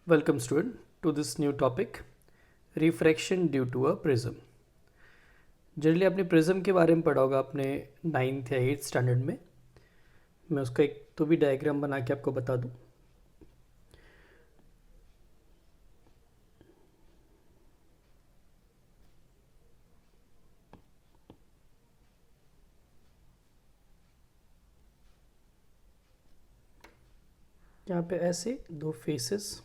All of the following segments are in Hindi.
Welcome student to this new topic refraction due to a prism. Generally आपने प्रिज्म के बारे में पढ़ा होगा अपने 9th या 8th स्टैंडर्ड में. मैं उसका एक तो भी डायग्राम बना के आपको बता दूं. यहाँ पे ऐसे दो फेसेस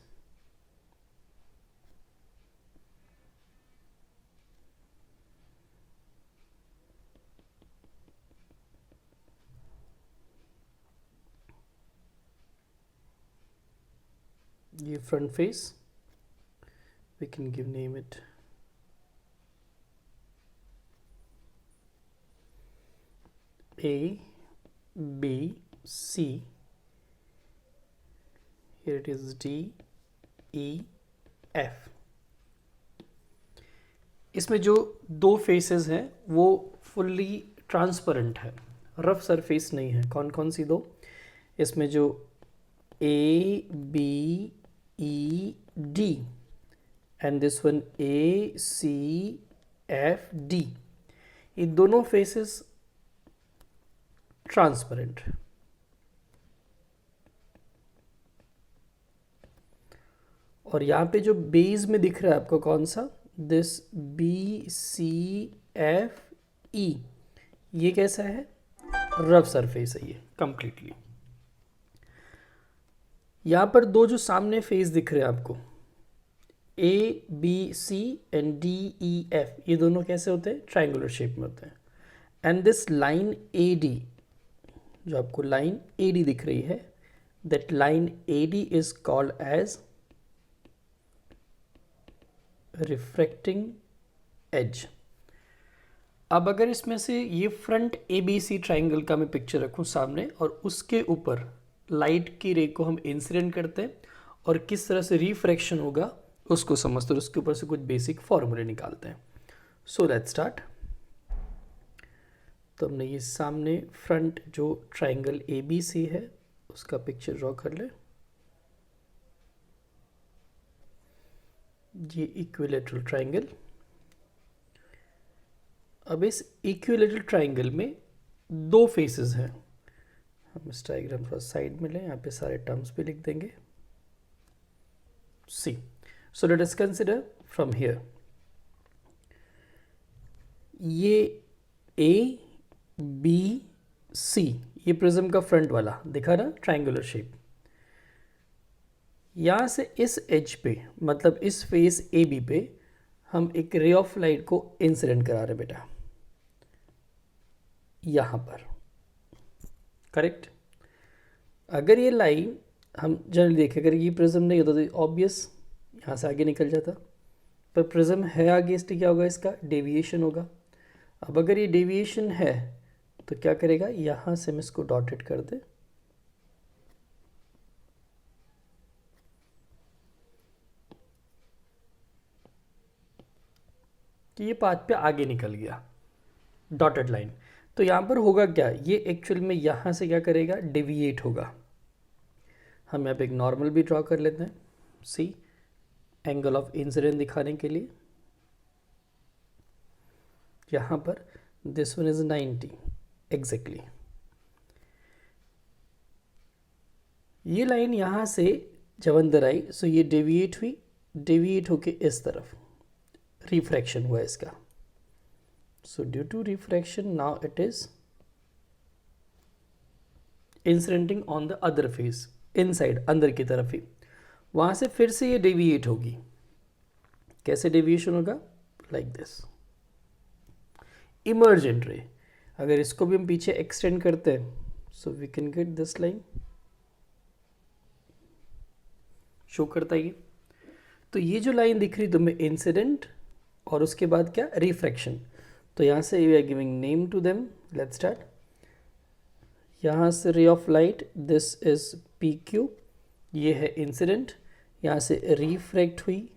ये front face we can give name it A, B, C. Here it is D, E, F. इसमें जो दो फेसेस हैं वो फुल्ली ट्रांसपेरेंट है, रफ सरफेस नहीं है. कौन कौन सी दो? इसमें जो A, B, E, D and this one A, C, F, D, ये दोनों फेसेस ट्रांसपेरेंट है. और यहाँ पे जो बेस में दिख रहा है आपको कौन सा, this B C F E, ये कैसा है? रफ सरफेस है ये कंप्लीटली. यहाँ पर दो जो सामने फेस दिख रहे हैं आपको, A B C and D E F, ये दोनों कैसे होते हैं? ट्रायंगुलर शेप में होते हैं. And this line A D, जो आपको लाइन ए डी दिख रही है, that line A D is called as refracting edge. अब अगर इसमें से ये front A B C triangle का मैं पिक्चर रखूं सामने और उसके ऊपर लाइट की रे को हम इंसिडेंट करते हैं और किस तरह से रिफ्रैक्शन होगा उसको समझते हैं, उसके ऊपर से कुछ बेसिक फॉर्मूले निकालते हैं. So let's start. तो हमने ये सामने फ्रंट जो ट्राइंगल ए बी सी है उसका पिक्चर ड्रॉ कर ले. ये इक्विलेटरल ट्राइंगल. अब इस इक्विलेटरल ट्राइंगल में दो फेसेस हैं. हम इस डायग्राम थोड़ा साइड में लें, यहाँ पे सारे टर्म्स भी लिख देंगे. See, so let us consider from here, ये ए बी सी, ये प्रिज्म का फ्रंट वाला दिखा ना ट्राइंगुलर शेप. यहाँ से इस एज पे, मतलब इस फेस ए बी पे हम एक रे ऑफ लाइट को इंसिडेंट करा रहे बेटा, यहाँ पर. करेक्ट. अगर ये लाइन हम जनरली देखें, अगर ये प्रिज्म नहीं होता तो ऑब्वियस यहाँ से आगे निकल जाता, पर प्रिज्म है आगे, इसलिए क्या होगा? इसका डेविएशन होगा. अब अगर ये डेविएशन है तो क्या करेगा? यहाँ से हम इसको डॉटेड कर दे, कि ये पाथ पे आगे निकल गया डॉटेड लाइन. तो यहाँ पर होगा क्या? ये एक्चुअल में यहाँ से क्या करेगा? डेविएट होगा. हम यहाँ पे एक नॉर्मल भी ड्रॉ कर लेते हैं. सी, एंगल ऑफ इंसिडेंट दिखाने के लिए यहाँ पर दिस वन इज 90 एग्जैक्टली. ये लाइन यहाँ से जब अंदर आई, सो ये डेविएट हुई, डेविएट होके इस तरफ रिफ्रैक्शन हुआ इसका. So due to refraction now it is incidenting on the other face, inside, अंदर की तरफ ही. वहाँ से फिर से ये डेविएट होगी. कैसे डेविएशन होगा? लाइक दिस, इमर्जेंट रे. अगर इसको भी हम पीछे एक्सटेंड करते हैं, so we can get this line, show करता है. तो ये जो लाइन दिख रही तुम्हें इंसिडेंट और उसके बाद क्या? रिफ्रैक्शन. तो यहाँ से we are giving name to them. Let's start. यहाँ से ray of light, this is P Q, ये है इंसिडेंट. यहाँ से रिफ्रैक्ट हुई,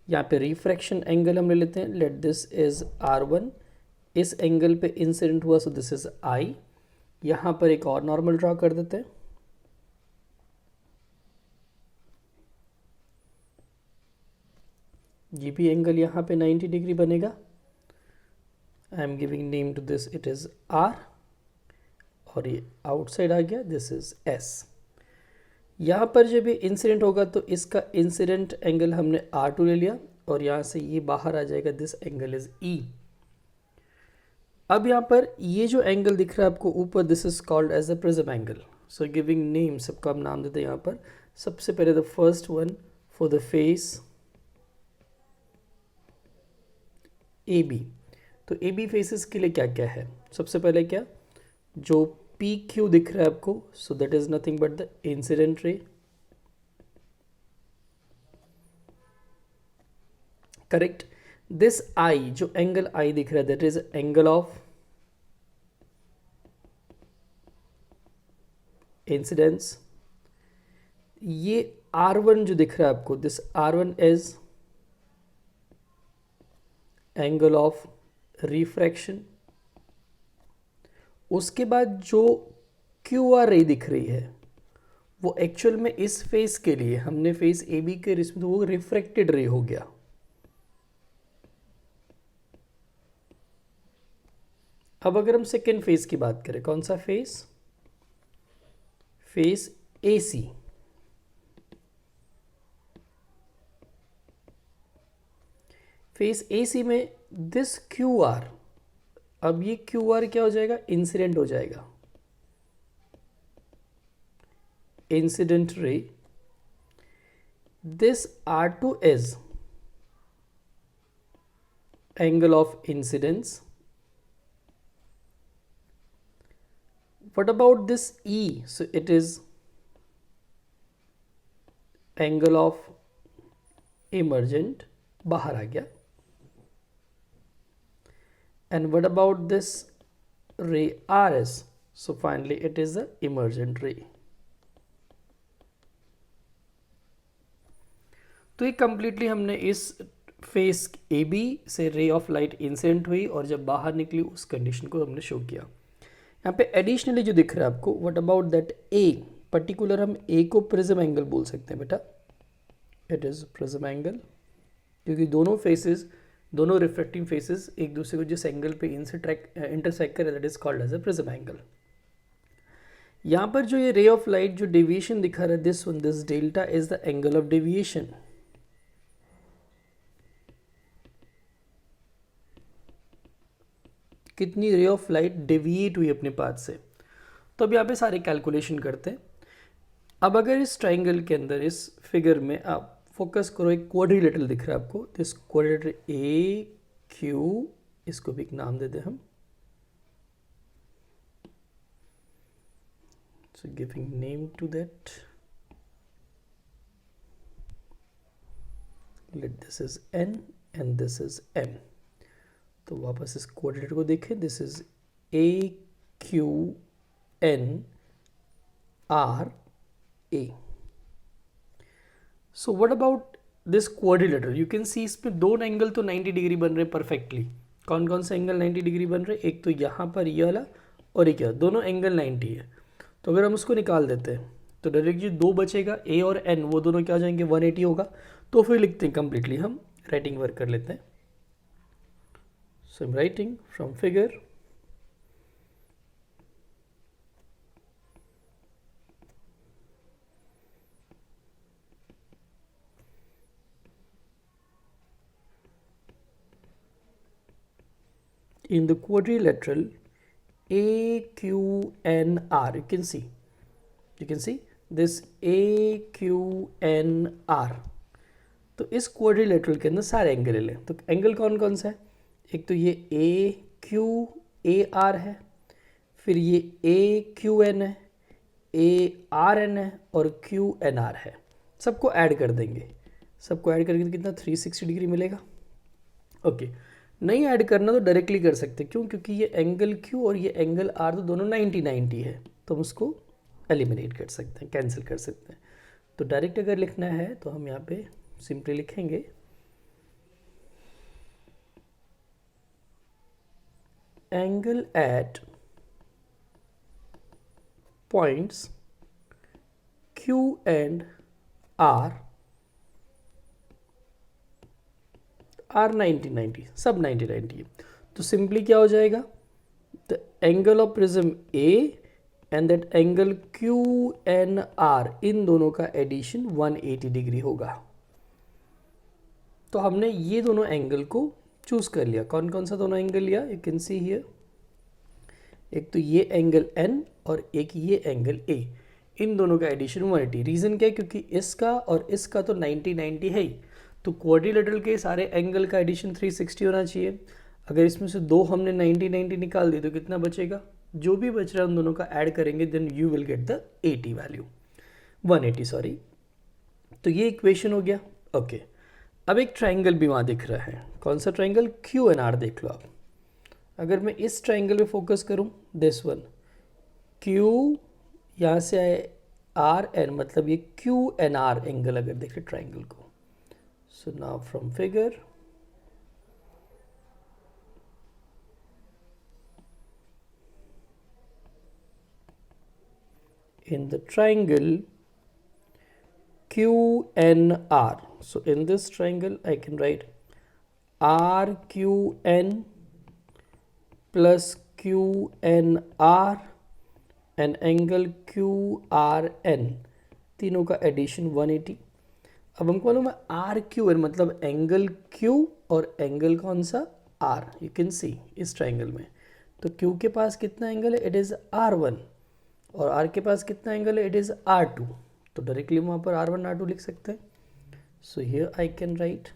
यहाँ पे रिफ्रैक्शन एंगल हम ले लेते हैं, लेट दिस इज R1. इस एंगल पे इंसिडेंट हुआ, सो दिस इज I. यहाँ पर एक और नॉर्मल ड्रॉ कर देते हैं. ये भी एंगल यहाँ पे 90 डिग्री बनेगा. I am giving name to this, it is R, और ये आउटसाइड आ गया, दिस इज एस. यहाँ पर जब ये इंसिडेंट होगा तो इसका इंसिडेंट एंगल हमने R2 ले लिया, और यहाँ से ये बाहर आ जाएगा, दिस एंगल इज E. अब यहाँ पर ये जो एंगल दिख रहा है आपको ऊपर, this is called as a prism angle. So giving name, सबका हम नाम देते हैं यहाँ पर. सबसे पहले the first one for the face A B. तो ए बी फेसेस के लिए क्या क्या है? सबसे पहले क्या, जो पी क्यू दिख रहा है आपको, so that is nothing but the incident ray. Correct. This I, जो एंगल आई दिख रहा है, that is angle of incidence. ये R1 जो दिख रहा है आपको, this R1 is angle of refraction. उसके बाद जो QR रे दिख रही है, वो एक्चुअल में इस फेस के लिए, हमने फेस ए बी के रिस्पेक्ट, तो वो रिफ्रैक्टेड रे हो गया. अब अगर हम सेकेंड फेस की बात करें, कौन सा फेस? फेस ए सी. फेस ए सी में दिस क्यू आर, अब ये क्यू आर क्या हो जाएगा? इंसिडेंट हो जाएगा, incident ray. This R2 is angle of incidence. What about this E? So it is angle of emergent, बाहर आ गया. And what about this ray RS? So finally it is the emergent ray. तो ये completely हमने इस फेस ए बी से रे ऑफ लाइट इंसिडेंट हुई, और जब बाहर निकली उस कंडीशन को हमने शो किया. यहाँ पे एडिशनली जो दिख रहा है आपको, what about that a particular, हम ए को प्रिज्म एंगल बोल सकते हैं बेटा. इट इज प्रिज्म एंगल, क्योंकि दोनों फेसेस, दोनों रिफ्लेक्टिंग फेसेस एक दूसरे को जिस एंगल पे इंटरसेक्ट करे, that is called as a prism angle. यहाँ पर जो ये रे ऑफ लाइट जो डेविएशन दिखा रहा है, this one, this delta is the angle of deviation. कितनी रे ऑफ लाइट डेविएट हुई अपने पाथ से. तो अब यहाँ पे सारे कैलकुलेशन करते हैं. अब अगर इस ट्राइंगल के अंदर, इस फिगर में आप फोकस करो, एक क्वाड्रिलेटरल दिख रहा है आपको, दिस क्वाड्रिलेटरल ए क्यू, इसको भी एक नाम दे दें हम. So giving name to that, let this is N and this is M. तो वापस इस क्वाड्रिलेटरल को देखें, this is A Q N R A. So what about this quadrilateral? You can see इसमें दो एंगल तो 90 डिग्री बन रहे परफेक्टली. कौन कौन से एंगल 90 डिग्री बन रहे? एक तो यहाँ पर ये वाला, और एक दोनों एंगल 90 है. तो अगर हम उसको निकाल देते हैं तो डायरेक्ट जो दो बचेगा ए और एन, वो दोनों क्या हो जाएंगे? 180 होगा. तो फिर लिखते हैं कंप्लीटली, हम राइटिंग वर्क कर लेते हैं. So I am writing from figure, in the quadrilateral AQNR, you can see this AQNR. तो इस क्वाड्रिलेटरल के अंदर सारे एंगल ले लें. तो एंगल कौन कौन सा है? एक तो ये AQAR है, फिर ये AQN है, ARN है, और QNR है. सबको ऐड कर देंगे. सबको ऐड करके कितना 360 डिग्री मिलेगा. ओके. नहीं ऐड करना तो डायरेक्टली कर सकते. क्यों? क्योंकि ये एंगल Q और ये एंगल R तो दोनों 90-90 है, तो हम उसको एलिमिनेट कर सकते हैं, कैंसिल कर सकते हैं. तो डायरेक्ट अगर लिखना है तो हम यहाँ पे सिंपली लिखेंगे angle at points Q and R R 90-90, सब 90-90 है। तो सिंपली क्या हो जाएगा, the angle of prism A and that angle Q N R, इन दोनों का एडिशन 180 डिग्री होगा। तो हमने ये दोनों एंगल को चूज कर लिया। कौन कौन सा दोनों एंगल लिया, यू कैन सी हियर, एक तो ये एंगल एन और एक ये एंगल ए, इन दोनों का एडिशन 180। रीज़न क्या है, क्योंकि इसका और इसका तो 90-90 है ही, तो क्वाड्रिलेटरल के सारे एंगल का एडिशन 360 होना चाहिए। अगर इसमें से दो हमने 90-90 निकाल दी तो कितना बचेगा, जो भी बच रहा है उन दोनों का ऐड करेंगे, then you will get the 80 value, 180 sorry. तो ये इक्वेशन हो गया। ओके, अब एक ट्राइंगल भी वहाँ दिख रहा है। कौन सा ट्राइंगल, क्यू एन आर, देख लो आप। अगर मैं इस ट्राइंगल पे फोकस करूं, दिस वन, क्यू यहाँ से आए आर एन, मतलब ये क्यू एन आर एंगल अगर देखें ट्राइंगल को। So now from figure, in the triangle QNR. So in this triangle I can write RQN plus QNR and angle QRN, तीनों का एडिशन 180। अब हमको मालूम है RQN मतलब एंगल Q और एंगल कौन सा, R। यू कैन सी इस ट्राइंगल में तो Q के पास कितना एंगल है, इट इज़ R1, और R के पास कितना एंगल है, इट इज़ R2। तो डायरेक्टली वहाँ पर R1 R2 लिख सकते हैं। So here I can right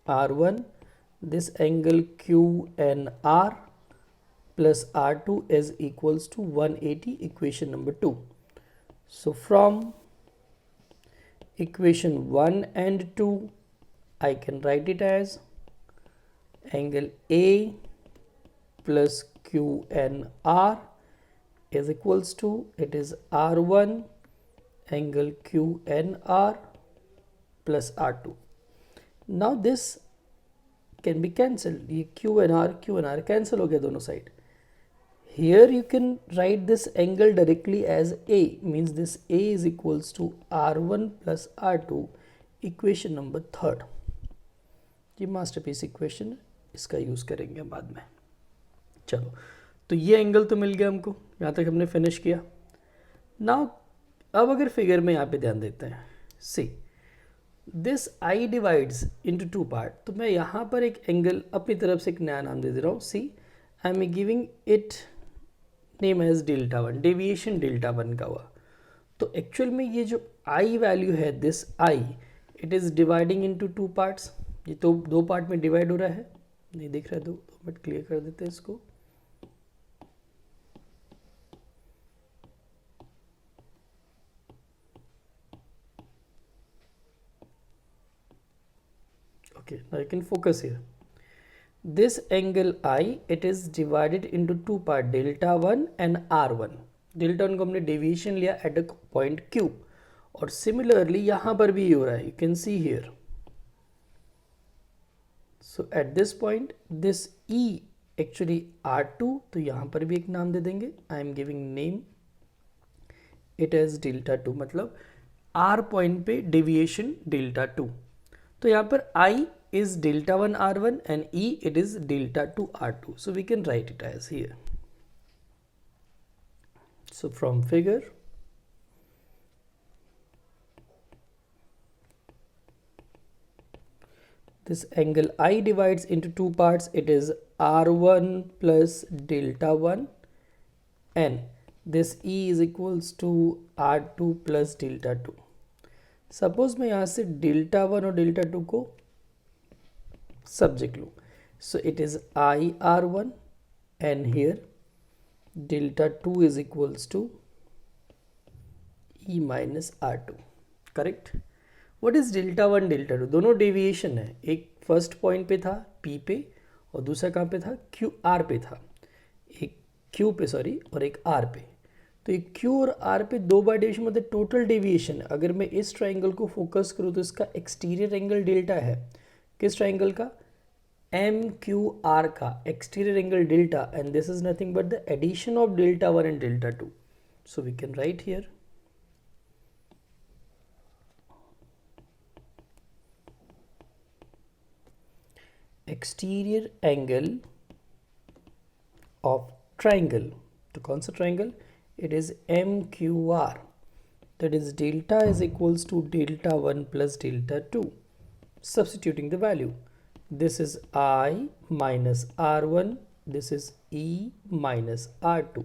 R1, this angle QNR plus R2 is equals to 180, equation number 2. So from equation 1 and 2 I can write it as angle A plus QNR is equals to, it is R1 angle QNR plus R2. Now this can be cancelled, ये QNR cancel हो गया दोनों side. Here you can write this angle directly as A, means this A is equals to R1 plus R2, equation number 3rd। ये मास्टरपीस इक्वेशन है, इसका यूज़ करेंगे बाद में। चलो, तो ये एंगल तो मिल गया हमको, यहाँ तक हमने फिनिश किया। नाउ अब अगर फिगर में यहाँ पे ध्यान देते हैं, see this I divides into two part, तो मैं यहाँ पर एक एंगल अपनी तरफ से एक नया नाम दे रहा हूँ। See I am giving it name as delta one, deviation delta one का हुआ। तो एक्चुअल में ये जो आई वैल्यू है, this I, it is dividing into two parts. ये तो दो पार्ट में डिवाइड हो रहा है, नहीं दिख रहा है, दो मिनट क्लियर कर देते हैं इसको। Okay, now you can focus here. This angle I, it is divided into two part, delta 1 and R1। delta 1 को हमने डेविएशन लिया एट अ पॉइंट Q, और सिमिलरली यहाँ पर भी ये हो रहा है, you can see here. So at this पॉइंट दिस E एक्चुअली R2, तो यहाँ पर भी एक नाम दे देंगे, I am giving name it as delta 2, मतलब R पॉइंट पे डेविएशन डेल्टा 2। तो यहाँ पर I is delta 1 R1 and E it is delta 2 R2. So we can write it as here. So from figure, this angle I divides into two parts. It is R1 plus delta 1 and this E is equals to R2 plus delta 2. Suppose मैं यहाँ से डेल्टा 1 और डेल्टा 2 को सब्जेक्ट लूँ, so it is I R1 and here delta 2 is equals to E minus R2, correct. What is delta 1 delta 2, दोनों डेविएशन है, एक फर्स्ट पॉइंट पे था P पे और दूसरा कहाँ पे था, QR पे था, एक Q पे सॉरी और एक R पे। तो ये Q और R पे दो बार डेविएशन मतलब टोटल डेविएशन। अगर मैं इस ट्राइंगल को फोकस करूँ तो इसका एक्सटीरियर एंगल डेल्टा है, किस ट्राइंगल का, MQR का exterior angle delta, and this is nothing but the addition of delta 1 and delta 2। So we can write here exterior angle of triangle. तो कौन सा triangle? It is M Q R, that is delta is equals to delta 1 plus delta 2. Substituting the value, this is I minus R1, this is E minus R2.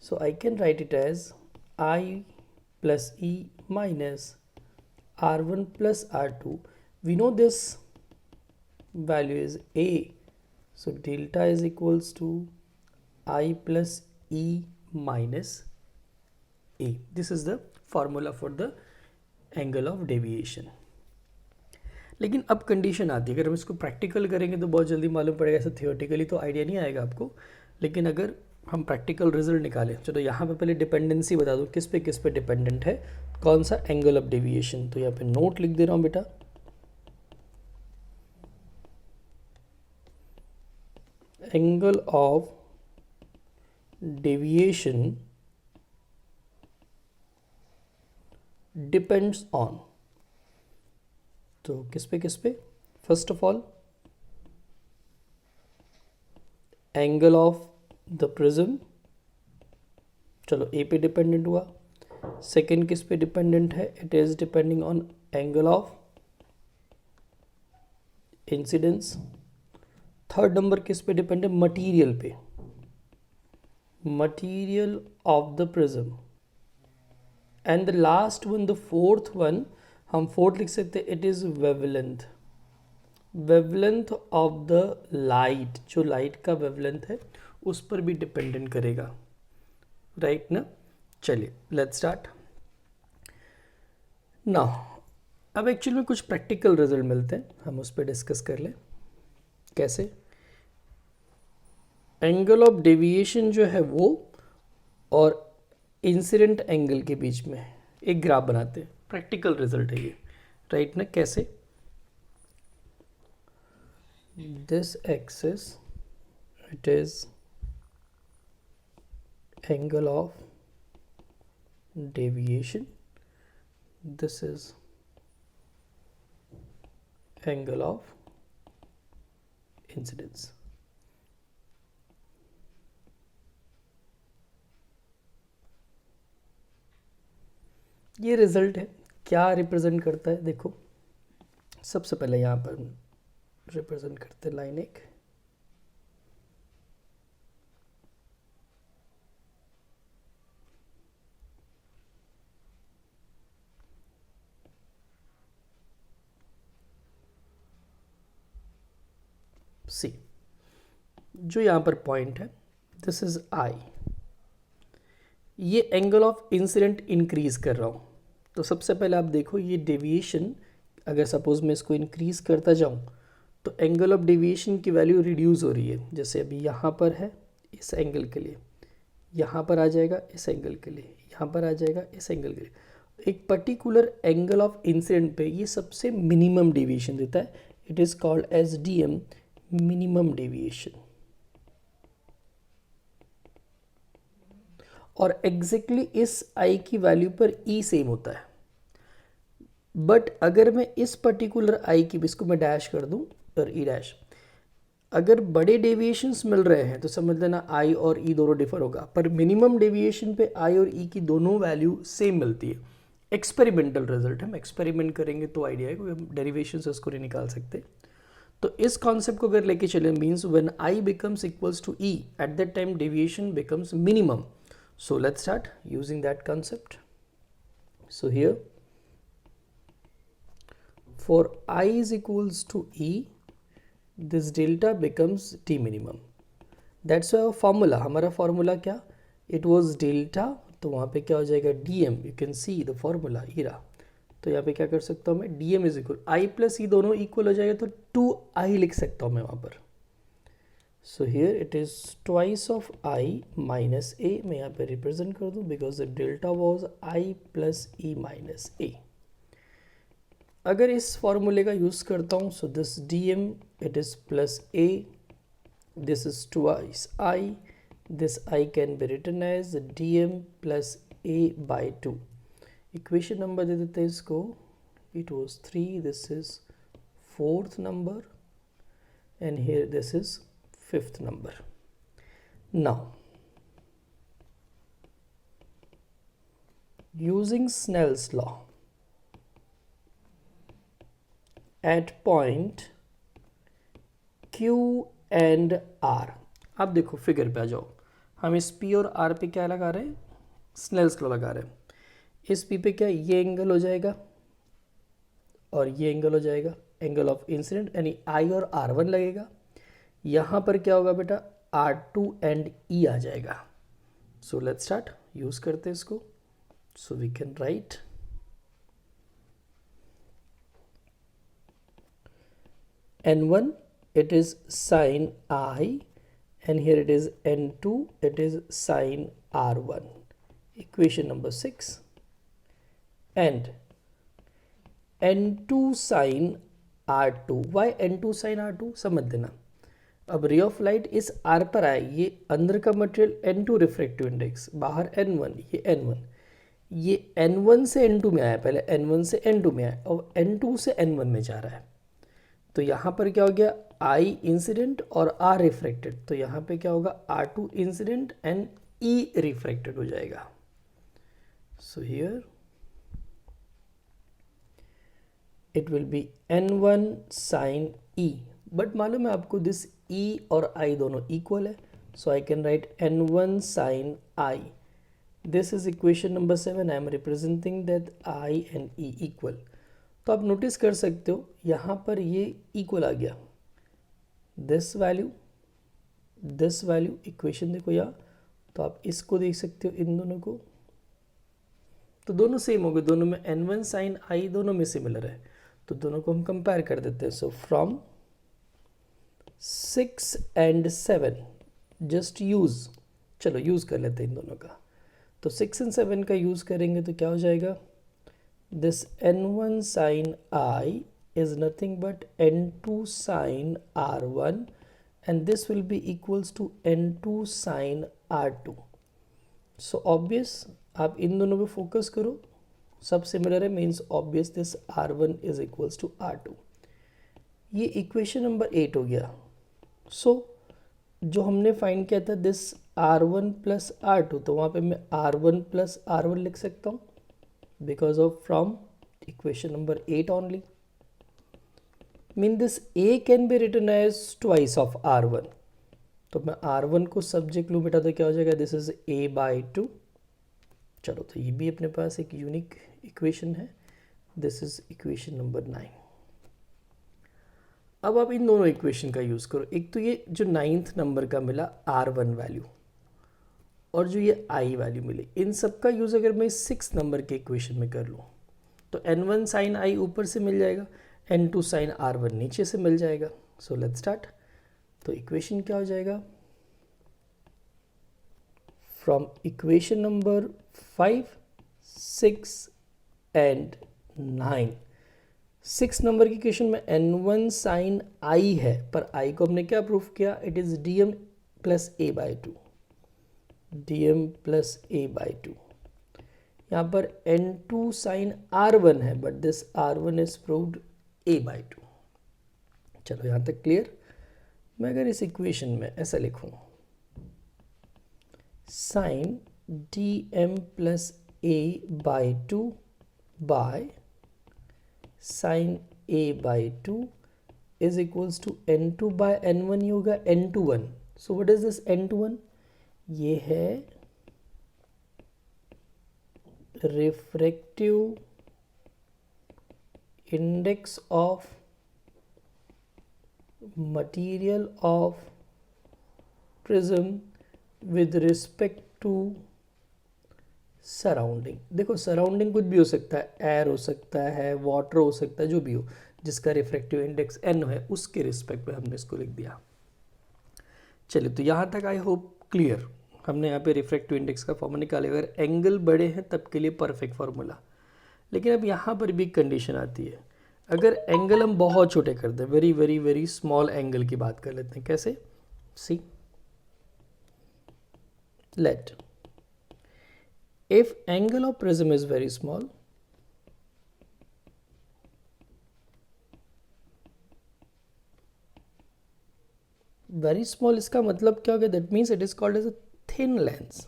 So I can write it as I plus E minus R1 plus R2. We know this value is A, so delta is equals to I plus E minus A. This is the formula for the angle of deviation. लेकिन अब कंडीशन आती है, अगर हम इसको प्रैक्टिकल करेंगे तो बहुत जल्दी मालूम पड़ेगा, ऐसे थियोरेटिकली तो आइडिया नहीं आएगा आपको, लेकिन अगर हम प्रैक्टिकल रिजल्ट निकालें, चलो यहाँ पे पहले डिपेंडेंसी बता दूँ किस पे डिपेंडेंट है, कौन सा एंगल ऑफ डेविएशन। तो यहाँ पे नोट लिख दे रहा हूँ बेटा, angle of deviation depends on, तो किस पे? First of all angle of the prism, चलो ए पे डिपेंडेंट हुआ। सेकंड किस पे डिपेंडेंट है? It is depending on angle of incidence. Third number किस पे डिपेंड है? मटीरियल पे, material of the prism. And the last one, the fourth one, हम फोर्थ लिख सकते हैं, it is wavelength, wavelength of the light, जो लाइट का वेवलेंथ है उस पर भी डिपेंडेंट करेगा, राइट ना। चलिए लेट्स स्टार्ट नाउ। अब एक्चुअली में कुछ प्रैक्टिकल रिजल्ट मिलते हैं, हम उस पर डिस्कस कर लें। कैसे? एंगल ऑफ डेविएशन जो है वो और इंसिडेंट एंगल के बीच में एक ग्राफ बनाते हैं, प्रैक्टिकल रिजल्ट है ये, राइट ना। कैसे? This axis it is angle of deviation, this is angle of incidence. ये रिजल्ट है, क्या रिप्रेजेंट करता है? देखो सबसे पहले यहाँ पर रिप्रेजेंट करते लाइन एक, सी, जो यहाँ पर पॉइंट है दिस इज आई, ये एंगल ऑफ इंसिडेंट इंक्रीज कर रहा हूँ। तो सबसे पहले आप देखो ये डेविएशन, अगर सपोज मैं इसको इंक्रीज करता जाऊँ तो एंगल ऑफ डेविएशन की वैल्यू रिड्यूस हो रही है। जैसे अभी यहाँ पर है इस एंगल के लिए, यहाँ पर आ जाएगा इस एंगल के लिए, यहाँ पर आ जाएगा इस एंगल के लिए। एक पर्टिकुलर एंगल ऑफ इंसिडेंट पे ये सबसे मिनिमम डेविएशन देता है, it is called as DM, minimum deviation. और एग्जैक्टली इस आई की वैल्यू पर ई सेम होता है। बट अगर मैं इस पर्टिकुलर आई की, इसको मैं डैश कर दूं और ई डैश, अगर बड़े डेविएशंस मिल रहे हैं तो समझ लेना आई और ई दोनों डिफर होगा, पर मिनिमम डेविएशन पे आई और ई की दोनों वैल्यू सेम मिलती है। एक्सपेरिमेंटल रिजल्ट, हम एक्सपेरिमेंट करेंगे तो आइडिया है, कोई डेरिवेशन से उसको नहीं निकाल सकते। तो इस कॉन्सेप्ट को अगर लेके चले, means when I becomes equals to E, at that time deviation becomes minimum. So let's start using that concept. So here for I is equals to E, this delta becomes T minimum. That's why formula, हमारा formula क्या? It was delta, तो वहाँ पे क्या हो जाएगा dm, you can see the formula ये रहा। तो यहाँ पे क्या कर सकता हूँ मैं, dm is equal, I plus E दोनों equal हो जाएगा तो 2I लिख सकता हूँ मैं वहाँ पर। So here it is twice of I minus A, मैं यहाँ पे रिप्रेजेंट कर दूँ because the delta was I plus E minus A। अगर इस फॉर्मूले का यूज़ करता हूँ, so this dm it is plus A, this is twice I, this I can be written as dm plus A by 2। Equation number दे देते हैं इसको, it was 3, this is 4th number, and here this is fifth number. Now using Snell's law at point Q and R, आप देखो फिगर पे आ जाओ, हम इस P और R पे क्या लगा रहे हैं, स्नेल्स लॉ लगा रहे हैं. इस P पे क्या ये एंगल हो जाएगा और ये एंगल हो जाएगा, एंगल ऑफ इंसिडेंट, यानी I और R1 लगेगा. यहाँ पर क्या होगा बेटा, R2 एंड E आ जाएगा. सो लेट्स स्टार्ट, यूज करते हैं इसको. So we can write N1 it is sine I and here it is N2 it is sine R1, equation number 6, and N2 sine R2. why N2 sine R2 समझ देना. अब रे ऑफ लाइट इस R पर आए, ये अंदर का मटेरियल N2 रिफ्रैक्टिव इंडेक्स, बाहर N1, ये N1, ये N1 से N2 में आया, पहले N1 से N2 में आया और N2 से N1 में जा रहा है. तो यहाँ पर क्या हो गया, I इंसिडेंट और R रिफ्रैक्टेड, तो यहाँ पे क्या होगा, R2 incident and E refracted हो जाएगा. So here it will be N1 sin E, but मालूम है आपको दिस E और I दोनों इक्वल है, so I can write N1 sin I. This is equation number 7. I am representing that I and E equal. तो आप नोटिस कर सकते हो यहाँ पर ये इक्वल आ गया, दिस वैल्यू इक्वेशन देखो यहाँ, तो आप इसको देख सकते हो इन दोनों को, तो दोनों सेम हो गए, दोनों में N1 sin I दोनों में सिमिलर है, तो दोनों को हम कंपेयर कर देते हैं. So from 6 and 7 just use, चलो यूज़ कर लेते हैं इन दोनों का. तो 6 and 7 का यूज़ करेंगे तो क्या हो जाएगा, this N1 sin I is nothing but N2 sin R1 and this will be equals to N2 sin R2. so obvious, आप इन दोनों पे फोकस करो, सब सिमिलर है, means obvious this R1 is equals to R2. ये इक्वेशन नंबर 8 हो गया. सो जो हमने फाइंड किया था दिस R1 प्लस R2, तो वहाँ पे मैं R1 प्लस R1 लिख सकता हूँ because of from equation number 8 only. Mean this A can be written as twice of R1. तो मैं R1 को सब्जेक्ट लूँ बेटा, तो क्या हो जाएगा, दिस इज A/2. चलो, तो ये भी अपने पास एक यूनिक इक्वेशन है. This is equation number 9. अब आप इन दोनों इक्वेशन का यूज़ करो. एक तो ये जो 9th नंबर का मिला R1 वैल्यू और जो ये I वैल्यू मिली, इन सब का यूज़ अगर मैं 6 नंबर के इक्वेशन में कर लूँ तो N1 sin I ऊपर से मिल जाएगा, N2 sin R1 नीचे से मिल जाएगा. So let's start. तो इक्वेशन क्या हो जाएगा, from equation number 5, 6 and 9. 6 number की इक्वेशन में N1 sin I है, पर I को हमने क्या प्रूफ किया, it is dm plus A/2, dm plus A/2. यहाँ पर N2 sin R1 है, but this R1 is proved A/2. चलो यहाँ तक क्लियर. मैं अगर इस इक्वेशन में ऐसा लिखूँ, sin dm plus A/2 by sin A/2 is equals to N2 by N1, ये होगा N21. So what is this N21, ये है refractive index of material of prism with respect to surrounding. देखो सराउंडिंग कुछ भी हो सकता है, एयर हो सकता है, वाटर हो सकता है, जो भी हो जिसका रिफ्रैक्टिव इंडेक्स n है, उसके रिस्पेक्ट में हमने इसको लिख दिया. चलिए, तो यहाँ तक आई होप क्लियर. हमने यहाँ पे रिफ्रैक्टिव इंडेक्स का फॉर्मूला निकाले. अगर एंगल बड़े हैं तब के लिए परफेक्ट फार्मूला. लेकिन अब यहाँ पर भी कंडीशन आती है, अगर एंगल हम बहुत छोटे कर दें, very very very small angle की बात कर लेते हैं. कैसे, see, let if angle of prism is very small, very small इसका मतलब क्या हो गया, that means it is called as a thin lens,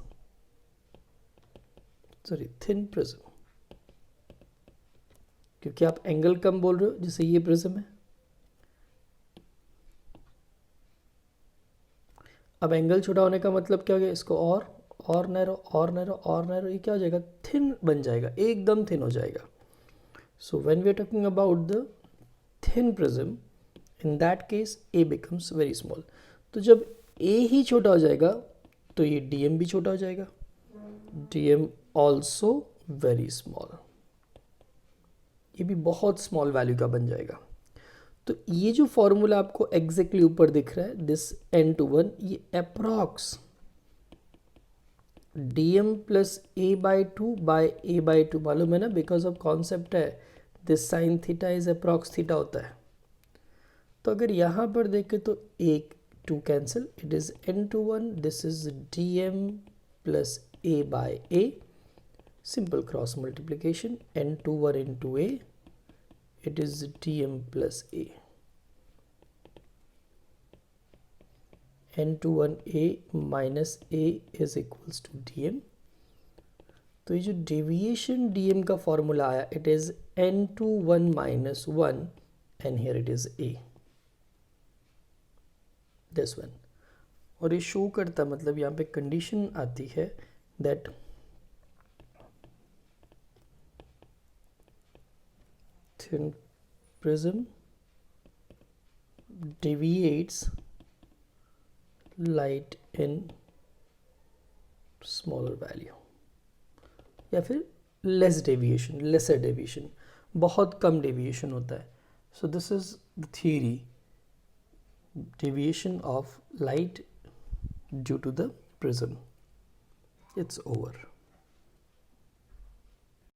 sorry thin prism, क्योंकि आप एंगल कम बोल रहे हो, जैसे ये प्रिज्म है। अब एंगल छोटा होने का मतलब क्या हो गया, इसको और नैरो और नैरो और नैरो, ये क्या हो जाएगा, थिन बन जाएगा, एकदम थिन हो जाएगा। So when we are talking about the thin prism, in that case A becomes very small. तो जब ए ही छोटा हो जाएगा तो ये डीएम भी छोटा हो जाएगा, डीएम ऑल्सो वेरी स्मॉल, ये भी बहुत स्मॉल वैल्यू का बन जाएगा। तो ये जो फॉर्मूला आपको एग्जैक्टली ऊपर दिख रहा है, दिस n/1, ये अप्रॉक्स dm प्लस a/2 मालूम है ना, बिकॉज ऑफ कॉन्सेप्ट है this sine theta is approx theta होता है। तो अगर यहाँ पर देखें तो एक 2 cancel, it is n/1, this is dm plus a/a, simple cross multiplication, n/1 into a, it is dm plus a, n/1 a minus a is equals to dm। तो ये जो डेविएशन dm का फॉर्मूला आया, it is n/1 minus 1 and here it is a, this one। और ये शो करता, मतलब यहाँ पे कंडीशन आती है that thin prism deviates light in smaller value, या फिर लेस डेविएशन, लेसर डेविएशन, बहुत कम डेविएशन होता है। So this is the theory, deviation of light due to the prism. It's over.